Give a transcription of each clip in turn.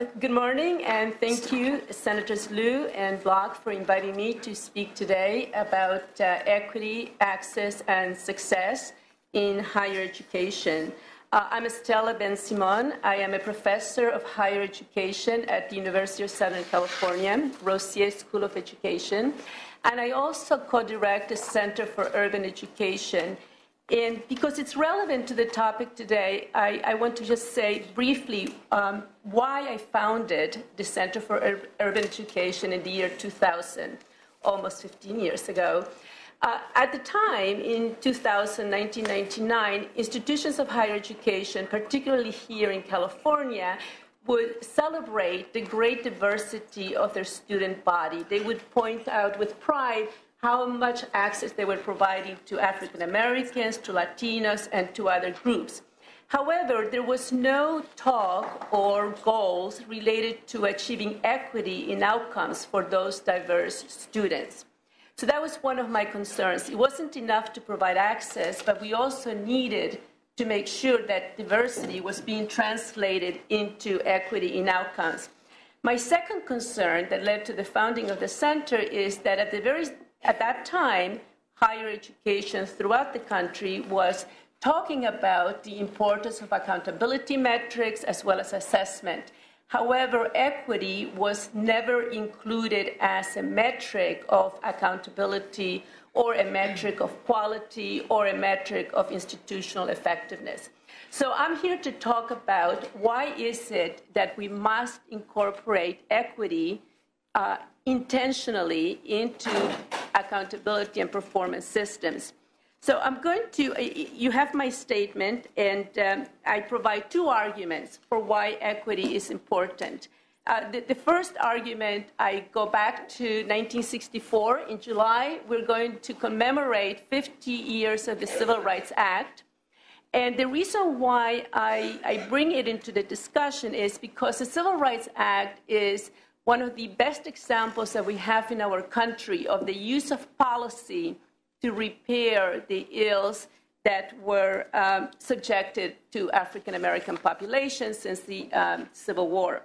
Good morning, and thank you, Senators Liu and Block, for inviting me to speak today about equity, access, and success in higher education. I'm Estela Bensimon. I am a professor of higher education at the University of Southern California, Rossier School of Education, and I also co-direct the Center for Urban Education. And because it's relevant to the topic today, I want to just say briefly why I founded the Center for Urban Education in the year 2000, almost 15 years ago. At the time, in 1999, institutions of higher education, particularly here in California, would celebrate the great diversity of their student body. They would point out with pride how much access they were providing to African Americans, to Latinos, and to other groups. However, there was no talk or goals related to achieving equity in outcomes for those diverse students. So that was one of my concerns. It wasn't enough to provide access, but we also needed to make sure that diversity was being translated into equity in outcomes. My second concern that led to the founding of the center is that at that time, higher education throughout the country was talking about the importance of accountability metrics as well as assessment. However, equity was never included as a metric of accountability or a metric of quality or a metric of institutional effectiveness. So I'm here to talk about why is it that we must incorporate equity intentionally into accountability and performance systems. So I'm going to, you have my statement, and I provide two arguments for why equity is important. The first argument, I go back to 1964. In July, we're going to commemorate 50 years of the Civil Rights Act. And the reason why I bring it into the discussion is because the Civil Rights Act is one of the best examples that we have in our country of the use of policy to repair the ills that were subjected to African American populations since the Civil War.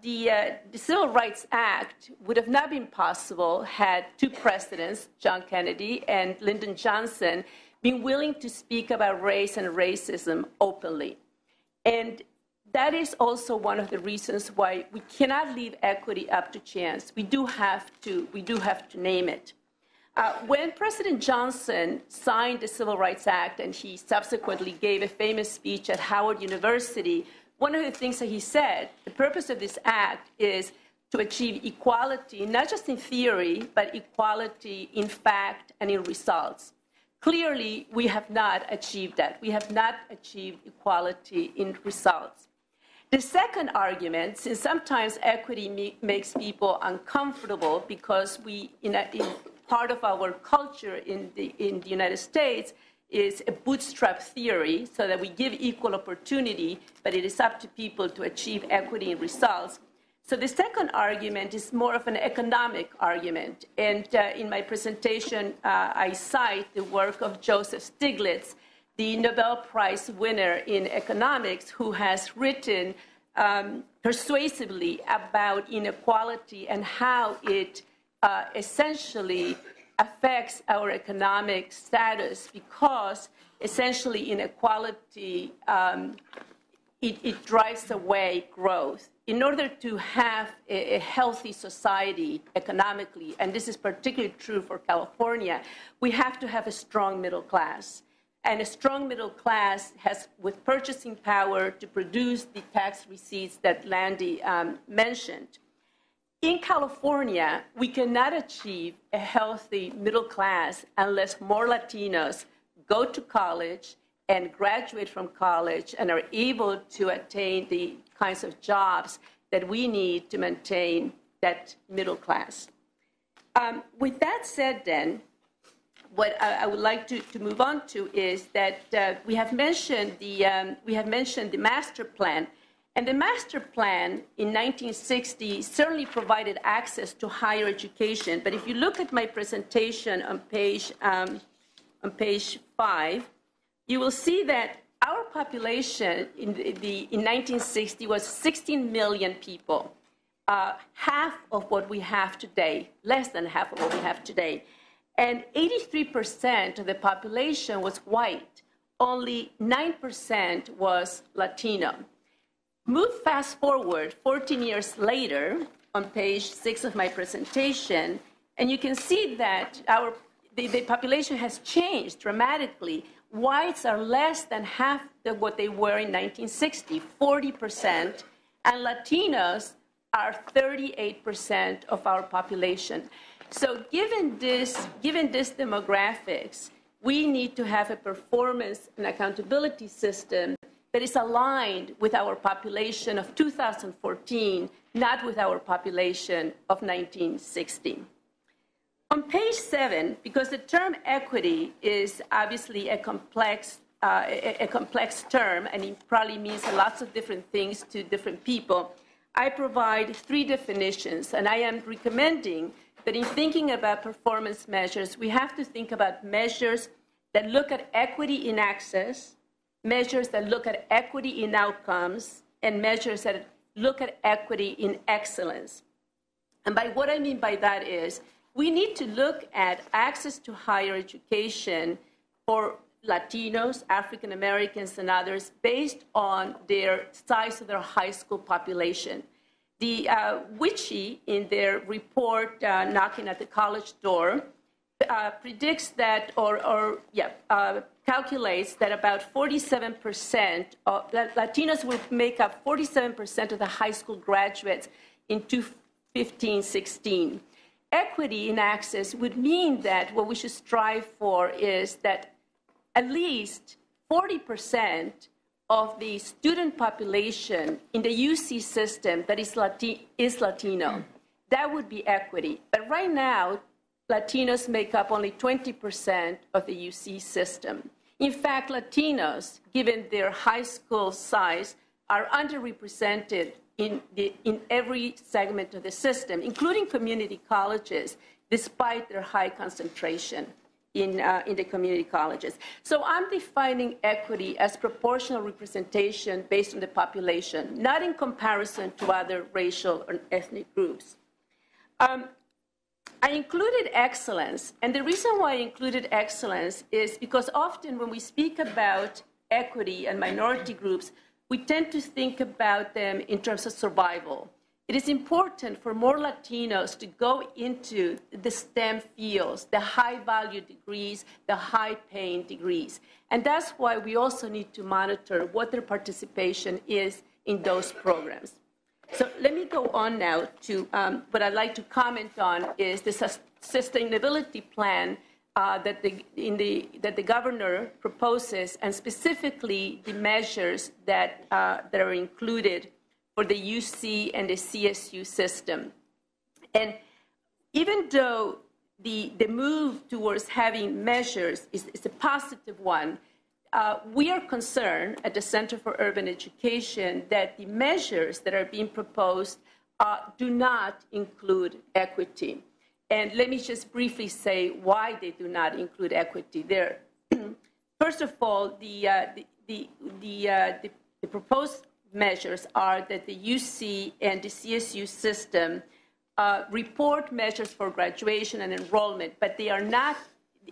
The Civil Rights Act would have not been possible had two presidents, John Kennedy and Lyndon Johnson, been willing to speak about race and racism openly. And that is also one of the reasons why we cannot leave equity up to chance. We do have to name it. When President Johnson signed the Civil Rights Act, and he subsequently gave a famous speech at Howard University, one of the things that he said, the purpose of this act is to achieve equality, not just in theory, but equality in fact and in results. Clearly, we have not achieved that. We have not achieved equality in results. The second argument, since sometimes equity makes people uncomfortable because in part of our culture in the United States is a bootstrap theory, so that we give equal opportunity, but it is up to people to achieve equity in results. So the second argument is more of an economic argument. And in my presentation, I cite the work of Joseph Stiglitz, the Nobel Prize winner in economics, who has written persuasively about inequality and how it essentially affects our economic status, because essentially inequality, it drives away growth. In order to have a healthy society economically, and this is particularly true for California, we have to have a strong middle class. And a strong middle class has, with purchasing power, to produce the tax receipts that Landy mentioned. In California, we cannot achieve a healthy middle class unless more Latinos go to college and graduate from college and are able to attain the kinds of jobs that we need to maintain that middle class. With that said, then, what I would like to move on to is that we have mentioned the master plan, and the master plan in 1960 certainly provided access to higher education. But if you look at my presentation on page 5, you will see that our population in 1960 was 16 million people, half of what we have today, less than half of what we have today. And 83% of the population was white. Only 9% was Latino. Fast forward 14 years later, on page 6 of my presentation, and you can see that the population has changed dramatically. Whites are less than half of what they were in 1960, 40%, and Latinos are 38% of our population. So given this demographics, we need to have a performance and accountability system that is aligned with our population of 2014, not with our population of 1960. On page 7, because the term equity is obviously a complex term, and it probably means lots of different things to different people, I provide 3 definitions, and I am recommending that in thinking about performance measures, we have to think about measures that look at equity in access, measures that look at equity in outcomes, and measures that look at equity in excellence. And by what I mean by that is, we need to look at access to higher education for Latinos, African Americans, and others based on their size of their high school population. The WICHE, in their report, Knocking at the College Door, predicts that, calculates that about 47% of Latinos will make up 47% of the high school graduates in 2015-16. Equity in access would mean that what we should strive for is that at least 40% of the student population in the UC system that is Latino. That would be equity. But right now, Latinos make up only 20% of the UC system. In fact, Latinos, given their high school size, are underrepresented in every segment of the system, including community colleges, despite their high concentration in the community colleges. So I'm defining equity as proportional representation based on the population, not in comparison to other racial or ethnic groups. I included excellence, and the reason why I included excellence is because often when we speak about equity and minority groups, we tend to think about them in terms of survival. It is important for more Latinos to go into the STEM fields, the high-value degrees, the high-paying degrees. And that's why we also need to monitor what their participation is in those programs. So let me go on now to what I'd like to comment on is the sustainability plan that the governor proposes, and specifically the measures that are included for the UC and the CSU system. And even though the move towards having measures is a positive one, we are concerned at the Center for Urban Education that the measures that are being proposed do not include equity. And let me just briefly say why they do not include equity there. First of all, the proposed measures are that the UC and the CSU system report measures for graduation and enrollment, but they are not,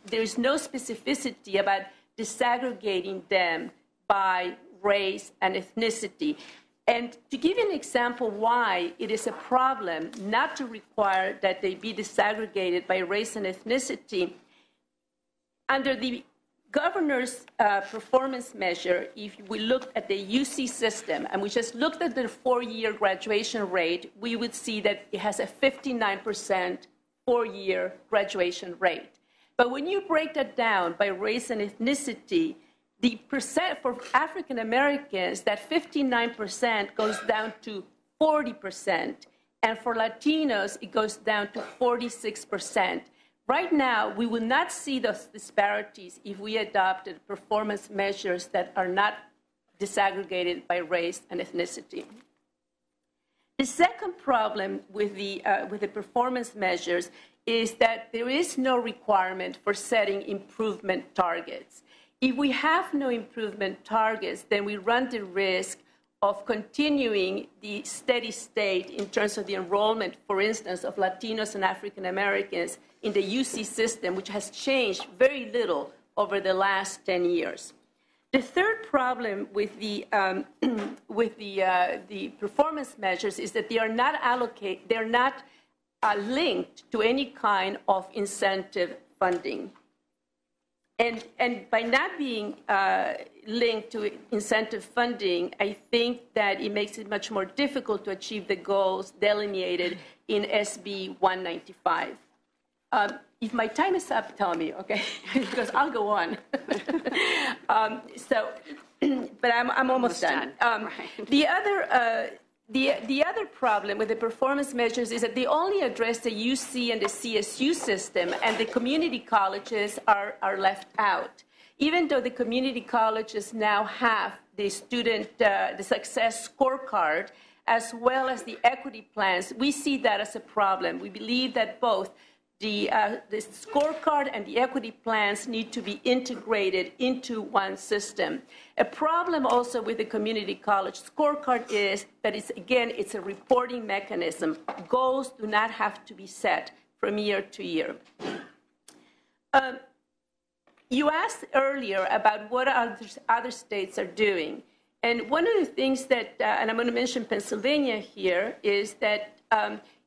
there is no specificity about disaggregating them by race and ethnicity. And to give you an example why it is a problem not to require that they be disaggregated by race and ethnicity, under the governor's performance measure, if we looked at the UC system and we just looked at the 4-year graduation rate, we would see that it has a 59% 4-year graduation rate. But when you break that down by race and ethnicity, the percent for African Americans, that 59% goes down to 40%. And for Latinos, it goes down to 46%. Right now, we will not see those disparities if we adopted performance measures that are not disaggregated by race and ethnicity. The second problem with the performance measures is that there is no requirement for setting improvement targets. If we have no improvement targets, then we run the risk of continuing the steady state in terms of the enrollment, for instance, of Latinos and African Americans in the UC system, which has changed very little over the last 10 years. The third problem with the performance measures is that they are not linked to any kind of incentive funding. And by not being linked to incentive funding, I think that it makes it much more difficult to achieve the goals delineated in SB 195. If my time is up, tell me, okay? Because I'll go on. But I'm almost done. Right. The other problem with the performance measures is that they only address the UC and the CSU system, and the community colleges are left out. Even though the community colleges now have the the success scorecard, as well as the equity plans, we see that as a problem. We believe that both the scorecard and the equity plans need to be integrated into one system. A problem also with the community college scorecard is that it's a reporting mechanism. Goals do not have to be set from year to year. You asked earlier about what other states are doing. And one of the things that, and I'm going to mention Pennsylvania here, is that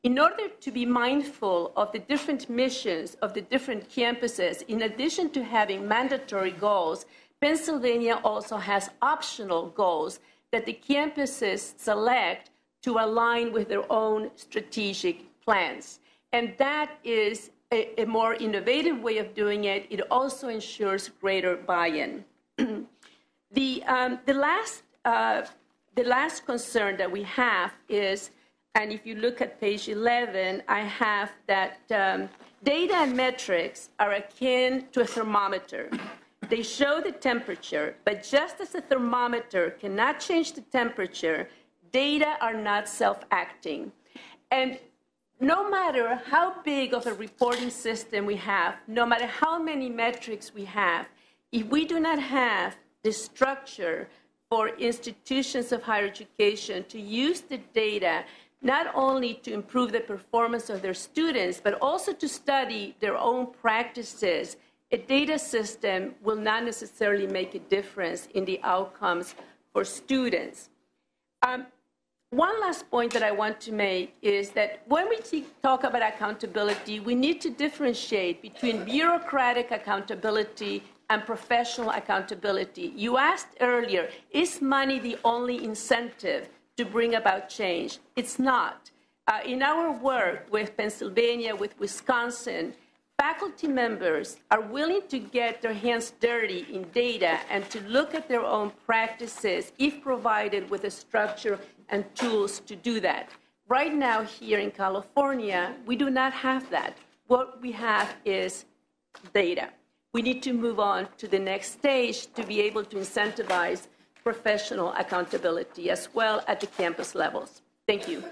in order to be mindful of the different missions of the different campuses, in addition to having mandatory goals, Pennsylvania also has optional goals that the campuses select to align with their own strategic plans. And that is a more innovative way of doing it. It also ensures greater buy-in. The last concern that we have is, and if you look at page 11, I have that data and metrics are akin to a thermometer. They show the temperature, but just as a thermometer cannot change the temperature, data are not self-acting. And no matter how big of a reporting system we have, no matter how many metrics we have, if we do not have the structure for institutions of higher education to use the data not only to improve the performance of their students, but also to study their own practices, a data system will not necessarily make a difference in the outcomes for students. One last point that I want to make is that when we talk about accountability, we need to differentiate between bureaucratic accountability and professional accountability. You asked earlier, is money the only incentive to bring about change? It's not. In our work with Pennsylvania, with Wisconsin, faculty members are willing to get their hands dirty in data and to look at their own practices if provided with a structure and tools to do that. Right now here in California, we do not have that. What we have is data. We need to move on to the next stage to be able to incentivize professional accountability as well at the campus levels. Thank you.